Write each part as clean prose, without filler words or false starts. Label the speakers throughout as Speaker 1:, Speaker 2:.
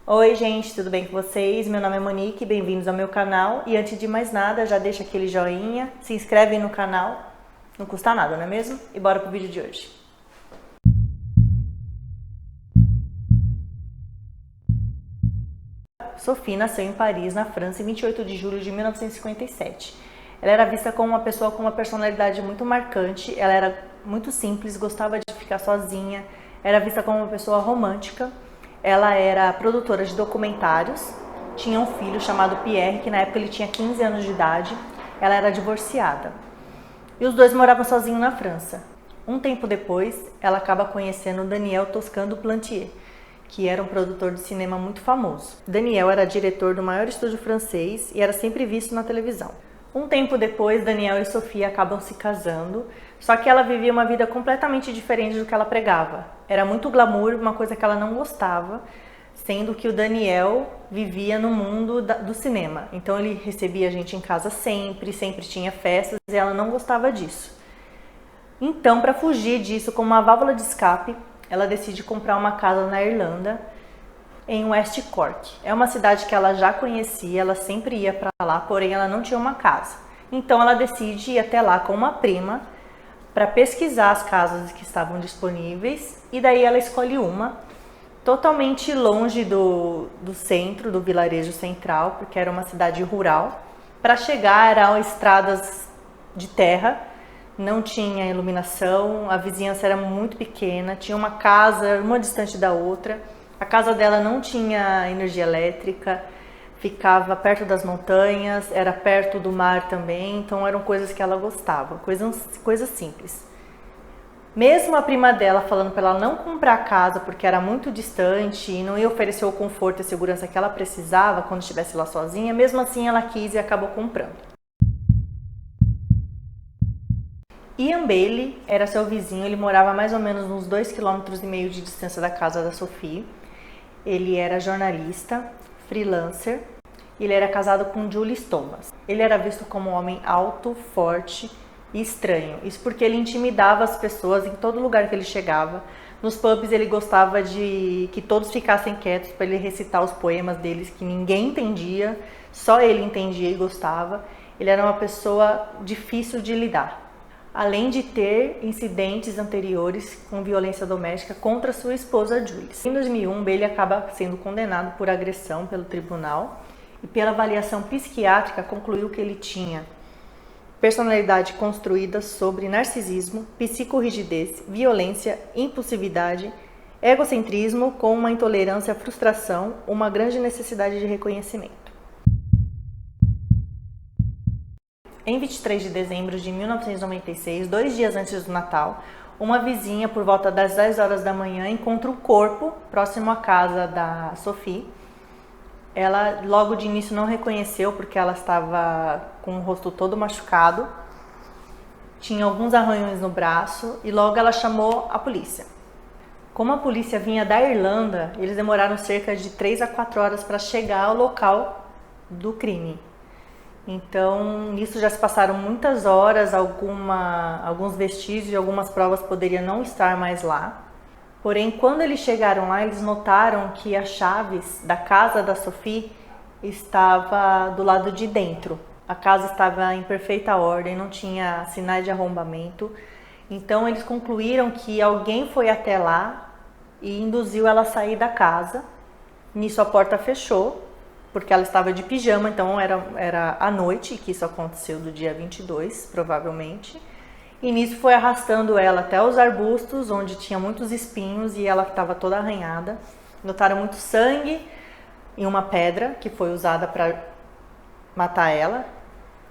Speaker 1: Oi gente, tudo bem com vocês? Meu nome é Monique, bem-vindos ao meu canal. E antes de mais nada, já deixa aquele joinha, se inscreve no canal, não custa nada, não é mesmo? E bora pro vídeo de hoje. Sophie nasceu em Paris, na França, em 28 de julho de 1957. Ela era vista como uma pessoa com uma personalidade muito marcante, ela era muito simples, gostava de ficar sozinha, era vista como uma pessoa romântica. Ela era produtora de documentários, tinha um filho chamado Pierre, que na época ele tinha 15 anos de idade, ela era divorciada. E os dois moravam sozinhos na França. Um tempo depois, ela acaba conhecendo Daniel Toscan du Plantier, que era um produtor de cinema muito famoso. Daniel era diretor do maior estúdio francês e era sempre visto na televisão. Um tempo depois, Daniel e Sophie acabam se casando, só que ela vivia uma vida completamente diferente do que ela pregava. Era muito glamour, uma coisa que ela não gostava, sendo que o Daniel vivia no mundo do cinema. Então ele recebia a gente em casa sempre tinha festas e ela não gostava disso. Então, para fugir disso, como uma válvula de escape, ela decide comprar uma casa na Irlanda, em West Cork. É uma cidade que ela já conhecia, ela sempre ia para lá, porém ela não tinha uma casa. Então ela decide ir até lá com uma prima para pesquisar as casas que estavam disponíveis e daí ela escolhe uma totalmente longe do centro, do vilarejo central, porque era uma cidade rural. Para chegar eram estradas de terra, não tinha iluminação, a vizinhança era muito pequena, tinha uma casa uma distante da outra. A casa dela não tinha energia elétrica, ficava perto das montanhas, era perto do mar também, então eram coisas que ela gostava, coisas simples. Mesmo a prima dela falando para ela não comprar a casa porque era muito distante e não ia oferecer o conforto e a segurança que ela precisava quando estivesse lá sozinha, mesmo assim ela quis e acabou comprando. Ian Bailey era seu vizinho, ele morava mais ou menos uns 2,5 km de distância da casa da Sophie. Ele era jornalista, freelancer, e ele era casado com Julie Thomas. Ele era visto como um homem alto, forte e estranho. Isso porque ele intimidava as pessoas em todo lugar que ele chegava. Nos pubs ele gostava de que todos ficassem quietos para ele recitar os poemas deles que ninguém entendia, só ele entendia e gostava. Ele era uma pessoa difícil de lidar, além de ter incidentes anteriores com violência doméstica contra sua esposa Julie. Em 2001, Bailey acaba sendo condenado por agressão pelo tribunal e pela avaliação psiquiátrica concluiu que ele tinha personalidade construída sobre narcisismo, psicorrigidez, violência, impulsividade, egocentrismo com uma intolerância à frustração, uma grande necessidade de reconhecimento. Em 23 de dezembro de 1996, 2 dias antes do Natal, uma vizinha, por volta das 10 horas da manhã, encontra um corpo próximo à casa da Sophie. Ela logo de início não reconheceu porque ela estava com o rosto todo machucado, tinha alguns arranhões no braço e logo ela chamou a polícia. Como a polícia vinha da Irlanda, eles demoraram cerca de 3 a 4 horas para chegar ao local do crime. Então, nisso já se passaram muitas horas, alguns vestígios e algumas provas poderiam não estar mais lá. Porém, quando eles chegaram lá, eles notaram que as chaves da casa da Sophie estava do lado de dentro. A casa estava em perfeita ordem, não tinha sinais de arrombamento. Então, eles concluíram que alguém foi até lá e induziu ela a sair da casa. Nisso, a porta fechou, porque ela estava de pijama, então era à noite que isso aconteceu, do dia 22, provavelmente. E nisso foi arrastando ela até os arbustos, onde tinha muitos espinhos e ela estava toda arranhada. Notaram muito sangue em uma pedra que foi usada para matar ela.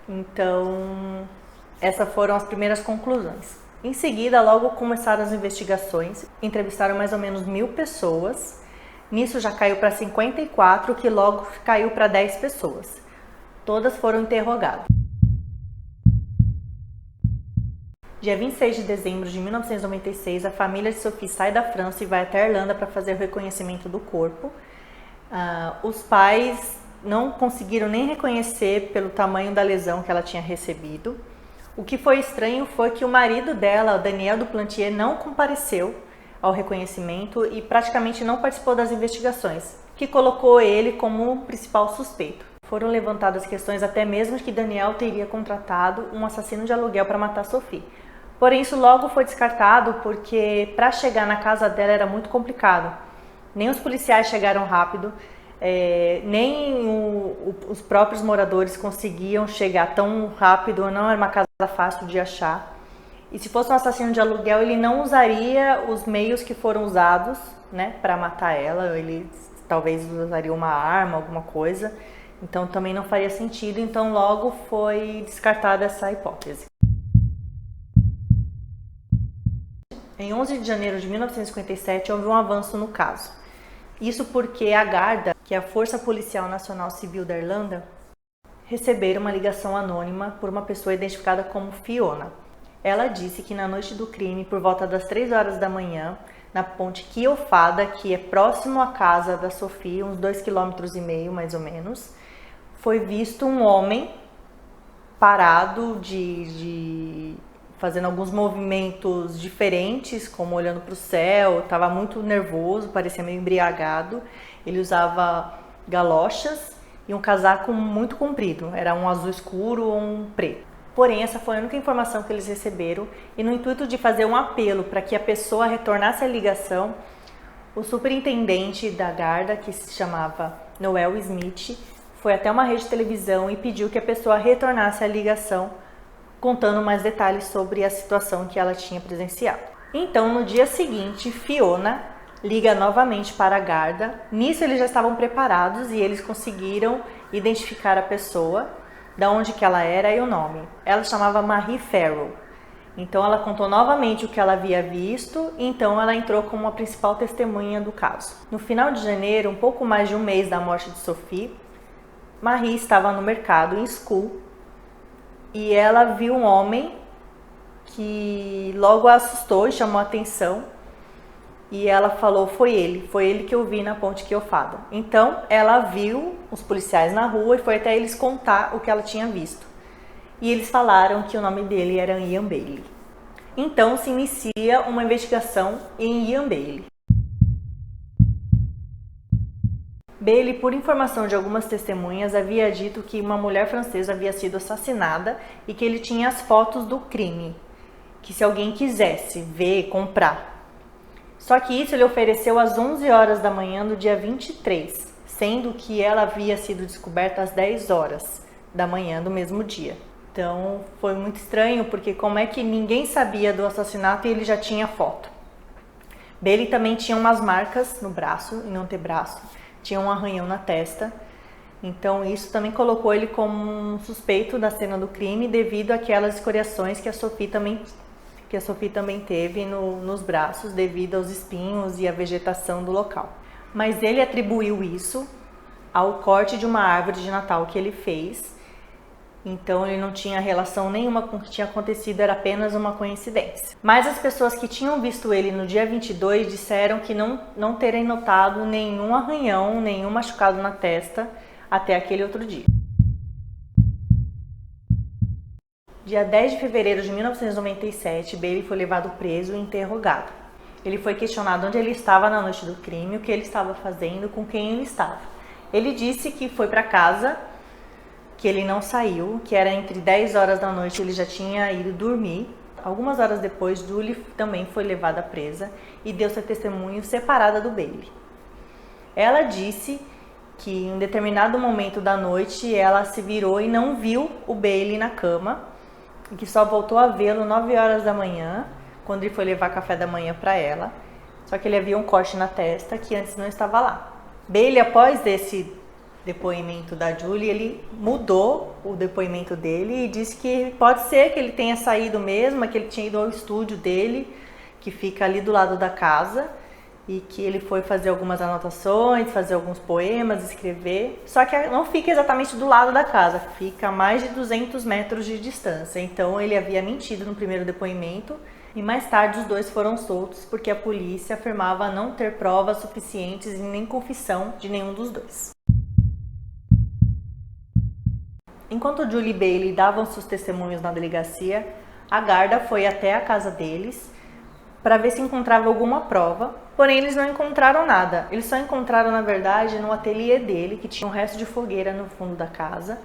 Speaker 1: Então, essas foram as primeiras conclusões. Em seguida, logo começaram as investigações, entrevistaram mais ou menos 1.000 pessoas. Nisso já caiu para 54, que logo caiu para 10 pessoas. Todas foram interrogadas. Dia 26 de dezembro de 1996, a família de Sophie sai da França e vai até a Irlanda para fazer o reconhecimento do corpo. Os pais não conseguiram nem reconhecer pelo tamanho da lesão que ela tinha recebido. O que foi estranho foi que o marido dela, o Daniel du Plantier, não compareceu ao reconhecimento e praticamente não participou das investigações. que colocou ele como o principal suspeito. Foram levantadas questões até mesmo de que Daniel teria contratado um assassino de aluguel para matar Sophie. Porém, isso logo foi descartado porque para chegar na casa dela era muito complicado. Nem os policiais chegaram rápido, nem os próprios moradores conseguiam chegar tão rápido, não era uma casa fácil de achar. E se fosse um assassino de aluguel, ele não usaria os meios que foram usados, né, para matar ela. Ele talvez usaria uma arma, alguma coisa. Então também não faria sentido, então logo foi descartada essa hipótese. Em 11 de janeiro de 1957 houve um avanço no caso. Isso porque a Garda, que é a Força Policial Nacional Civil da Irlanda, receberam uma ligação anônima por uma pessoa identificada como Fiona. Ela disse que na noite do crime, por volta das 3 horas da manhã, na ponte Keofada, que é próximo à casa da Sophie, uns 2,5 km mais ou menos, foi visto um homem parado, fazendo alguns movimentos diferentes, como olhando para o céu, estava muito nervoso, parecia meio embriagado. Ele usava galochas e um casaco muito comprido, era um azul escuro ou um preto. Porém, essa foi a única informação que eles receberam e no intuito de fazer um apelo para que a pessoa retornasse a ligação, o superintendente da Garda, que se chamava Noel Smith, foi até uma rede de televisão e pediu que a pessoa retornasse a ligação, contando mais detalhes sobre a situação que ela tinha presenciado. Então, no dia seguinte, Fiona liga novamente para a Garda. Nisso, eles já estavam preparados e eles conseguiram identificar a pessoa, da onde que ela era e o nome. Ela chamava Marie Farrell. Então, ela contou novamente o que ela havia visto e então ela entrou como a principal testemunha do caso. No final de janeiro, um pouco mais de um mês da morte de Sophie, Marie estava no mercado, em School, e ela viu um homem que logo a assustou e chamou a atenção. E ela falou, foi ele que eu vi na ponte Keofada. Então, ela viu os policiais na rua e foi até eles contar o que ela tinha visto. E eles falaram que o nome dele era Ian Bailey. Então, se inicia uma investigação em Ian Bailey. Bailey, por informação de algumas testemunhas, havia dito que uma mulher francesa havia sido assassinada e que ele tinha as fotos do crime, que se alguém quisesse ver, comprar. Só que isso ele ofereceu às 11 horas da manhã do dia 23, sendo que ela havia sido descoberta às 10 horas da manhã do mesmo dia. Então foi muito estranho, porque como é que ninguém sabia do assassinato e ele já tinha foto? Bailey também tinha umas marcas no braço e no antebraço, tinha um arranhão na testa. Então isso também colocou ele como um suspeito da cena do crime devido àquelas escoriações que a Sophie também teve nos braços devido aos espinhos e à vegetação do local. Mas ele atribuiu isso ao corte de uma árvore de Natal que ele fez. Então ele não tinha relação nenhuma com o que tinha acontecido, era apenas uma coincidência. Mas as pessoas que tinham visto ele no dia 22 disseram que não terem notado nenhum arranhão, nenhum machucado na testa até aquele outro dia. Dia 10 de fevereiro de 1997, Bailey foi levado preso e interrogado. Ele foi questionado onde ele estava na noite do crime, o que ele estava fazendo, com quem ele estava. Ele disse que foi para casa, que ele não saiu, que era entre 10 horas da noite, ele já tinha ido dormir. Algumas horas depois, Julie também foi levada presa e deu seu testemunho separada do Bailey. Ela disse que em um determinado momento da noite ela se virou e não viu o Bailey na cama, e que só voltou a vê-lo 9 horas da manhã, quando ele foi levar café da manhã para ela, só que ele havia um corte na testa que antes não estava lá. Bailey, após esse depoimento da Julie, ele mudou o depoimento dele e disse que pode ser que ele tenha saído mesmo, que ele tinha ido ao estúdio dele, que fica ali do lado da casa, e que ele foi fazer algumas anotações, fazer alguns poemas, escrever, só que não fica exatamente do lado da casa, fica a mais de 200 metros de distância. Então ele havia mentido no primeiro depoimento e mais tarde os dois foram soltos porque a polícia afirmava não ter provas suficientes e nem confissão de nenhum dos dois. Enquanto Julie e Bailey davam seus testemunhos na delegacia, a Garda foi até a casa deles para ver se encontrava alguma prova, porém eles não encontraram nada. Eles só encontraram, na verdade, no ateliê dele, que tinha um resto de fogueira no fundo da casa,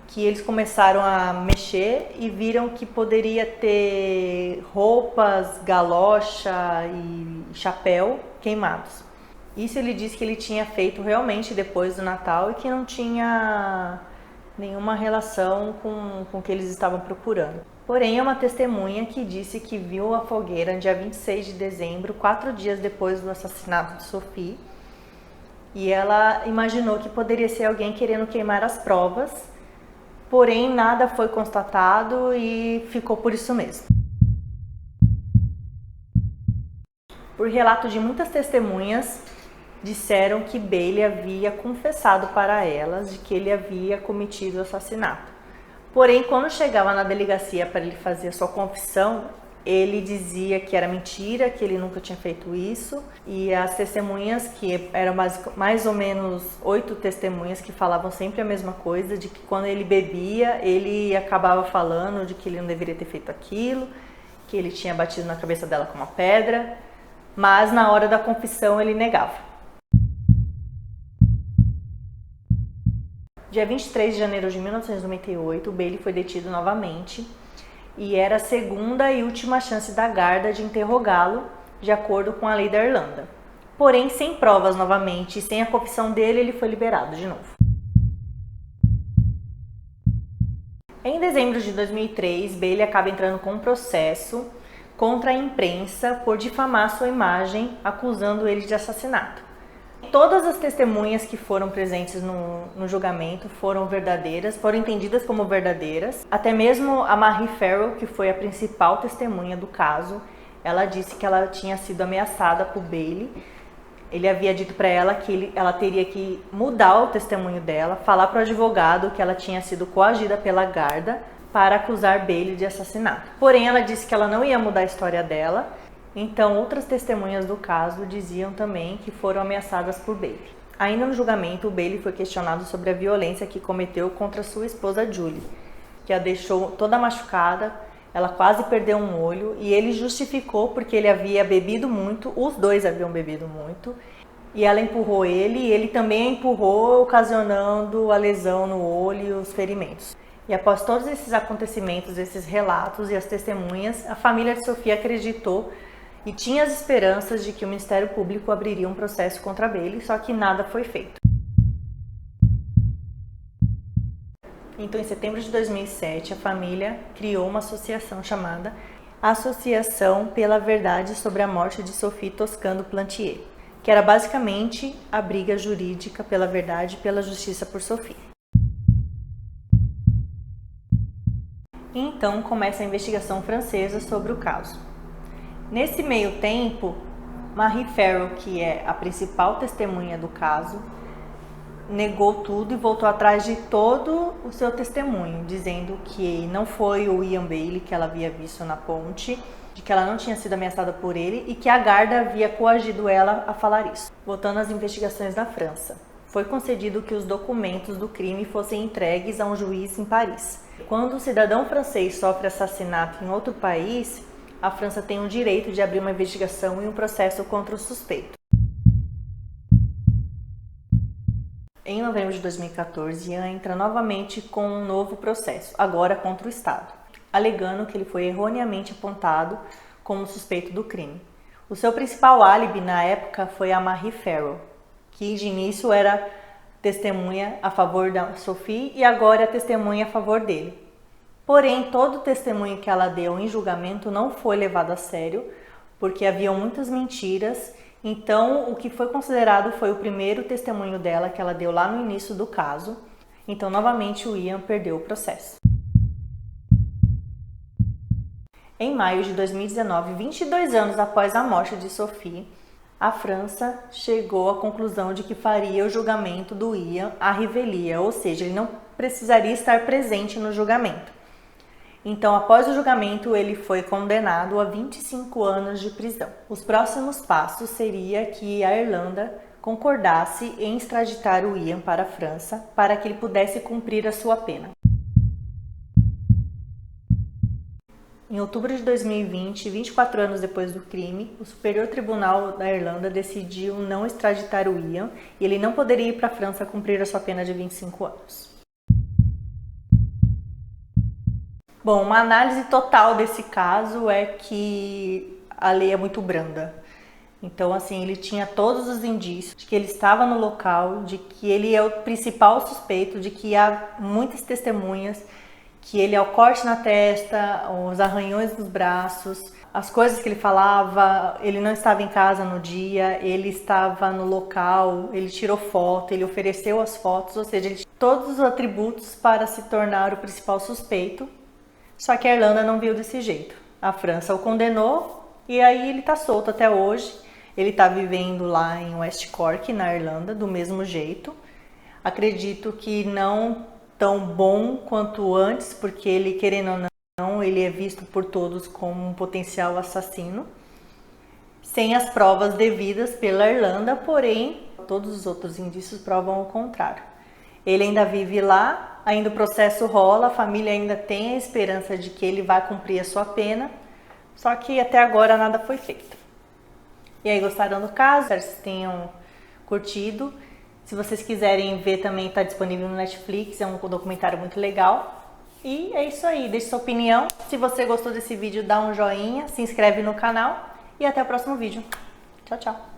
Speaker 1: que eles começaram a mexer e viram que poderia ter roupas, galocha e chapéu queimados. Isso ele disse que ele tinha feito realmente depois do Natal e que não tinha nenhuma relação com o que eles estavam procurando. Porém, é uma testemunha que disse que viu a fogueira no dia 26 de dezembro, 4 dias depois do assassinato de Sophie, e ela imaginou que poderia ser alguém querendo queimar as provas, porém nada foi constatado e ficou por isso mesmo. Por relato de muitas testemunhas, disseram que Bailey havia confessado para elas de que ele havia cometido o assassinato. Porém, quando chegava na delegacia para ele fazer a sua confissão, ele dizia que era mentira, que ele nunca tinha feito isso. E as testemunhas, que eram mais ou menos 8 testemunhas, que falavam sempre a mesma coisa, de que quando ele bebia, ele acabava falando de que ele não deveria ter feito aquilo, que ele tinha batido na cabeça dela com uma pedra, mas na hora da confissão ele negava. Dia 23 de janeiro de 1998, Bailey foi detido novamente e era a segunda e última chance da Garda de interrogá-lo, de acordo com a lei da Irlanda. Porém, sem provas novamente e sem a confissão dele, ele foi liberado de novo. Em dezembro de 2003, Bailey acaba entrando com um processo contra a imprensa por difamar sua imagem, acusando ele de assassinato. Todas as testemunhas que foram presentes no julgamento foram verdadeiras, foram entendidas como verdadeiras. Até mesmo a Marie Farrell, que foi a principal testemunha do caso, ela disse que ela tinha sido ameaçada por Bailey. Ele havia dito para ela que ela teria que mudar o testemunho dela, falar para o advogado que ela tinha sido coagida pela Garda para acusar Bailey de assassinato. Porém, ela disse que ela não ia mudar a história dela. Então, outras testemunhas do caso diziam também que foram ameaçadas por Bailey. Ainda no julgamento, o Bailey foi questionado sobre a violência que cometeu contra sua esposa Julie, que a deixou toda machucada, ela quase perdeu um olho, e ele justificou porque ele havia bebido muito, os dois haviam bebido muito, e ela empurrou ele, e ele também a empurrou, ocasionando a lesão no olho e os ferimentos. E após todos esses acontecimentos, esses relatos e as testemunhas, a família de Sophie acreditou e tinha as esperanças de que o Ministério Público abriria um processo contra Bailey, só que nada foi feito. Então, em setembro de 2007, a família criou uma associação chamada Associação pela Verdade sobre a Morte de Sophie Toscano Plantier, que era basicamente a briga jurídica pela verdade e pela justiça por Sophie. Então, começa a investigação francesa sobre o caso. Nesse meio tempo, Marie Farrell, que é a principal testemunha do caso, negou tudo e voltou atrás de todo o seu testemunho, dizendo que não foi o Ian Bailey que ela havia visto na ponte, de que ela não tinha sido ameaçada por ele e que a Garda havia coagido ela a falar isso. Voltando às investigações da França, foi concedido que os documentos do crime fossem entregues a um juiz em Paris. Quando um cidadão francês sofre assassinato em outro país, a França tem o direito de abrir uma investigação e um processo contra o suspeito. Em novembro de 2014, Ian entra novamente com um novo processo, agora contra o Estado, alegando que ele foi erroneamente apontado como suspeito do crime. O seu principal álibi na época foi a Marie Farrell, que de início era testemunha a favor da Sophie e agora é testemunha a favor dele. Porém, todo o testemunho que ela deu em julgamento não foi levado a sério, porque haviam muitas mentiras. Então, o que foi considerado foi o primeiro testemunho dela que ela deu lá no início do caso. Então, novamente, o Ian perdeu o processo. Em maio de 2019, 22 anos após a morte de Sophie, a França chegou à conclusão de que faria o julgamento do Ian à revelia, ou seja, ele não precisaria estar presente no julgamento. Então, após o julgamento, ele foi condenado a 25 anos de prisão. Os próximos passos seria que a Irlanda concordasse em extraditar o Ian para a França para que ele pudesse cumprir a sua pena. Em outubro de 2020, 24 anos depois do crime, o Superior Tribunal da Irlanda decidiu não extraditar o Ian e ele não poderia ir para a França cumprir a sua pena de 25 anos. Bom, uma análise total desse caso é que a lei é muito branda. Então, assim, ele tinha todos os indícios de que ele estava no local, de que ele é o principal suspeito, de que há muitas testemunhas, que ele é o corte na testa, os arranhões nos braços, as coisas que ele falava, ele não estava em casa no dia, ele estava no local, ele tirou foto, ele ofereceu as fotos, ou seja, ele tinha todos os atributos para se tornar o principal suspeito, só que a Irlanda não viu desse jeito. A França o condenou e aí ele está solto até hoje. Ele está vivendo lá em West Cork, na Irlanda, do mesmo jeito. Acredito que não tão bom quanto antes, porque ele, querendo ou não, ele é visto por todos como um potencial assassino, sem as provas devidas pela Irlanda, porém, todos os outros indícios provam o contrário. Ele ainda vive lá, ainda o processo rola, a família ainda tem a esperança de que ele vai cumprir a sua pena, só que até agora nada foi feito. E aí, gostaram do caso? Espero que vocês tenham curtido. Se vocês quiserem ver também, está disponível no Netflix, é um documentário muito legal. E é isso aí, deixe sua opinião. Se você gostou desse vídeo, dá um joinha, se inscreve no canal e até o próximo vídeo. Tchau, tchau!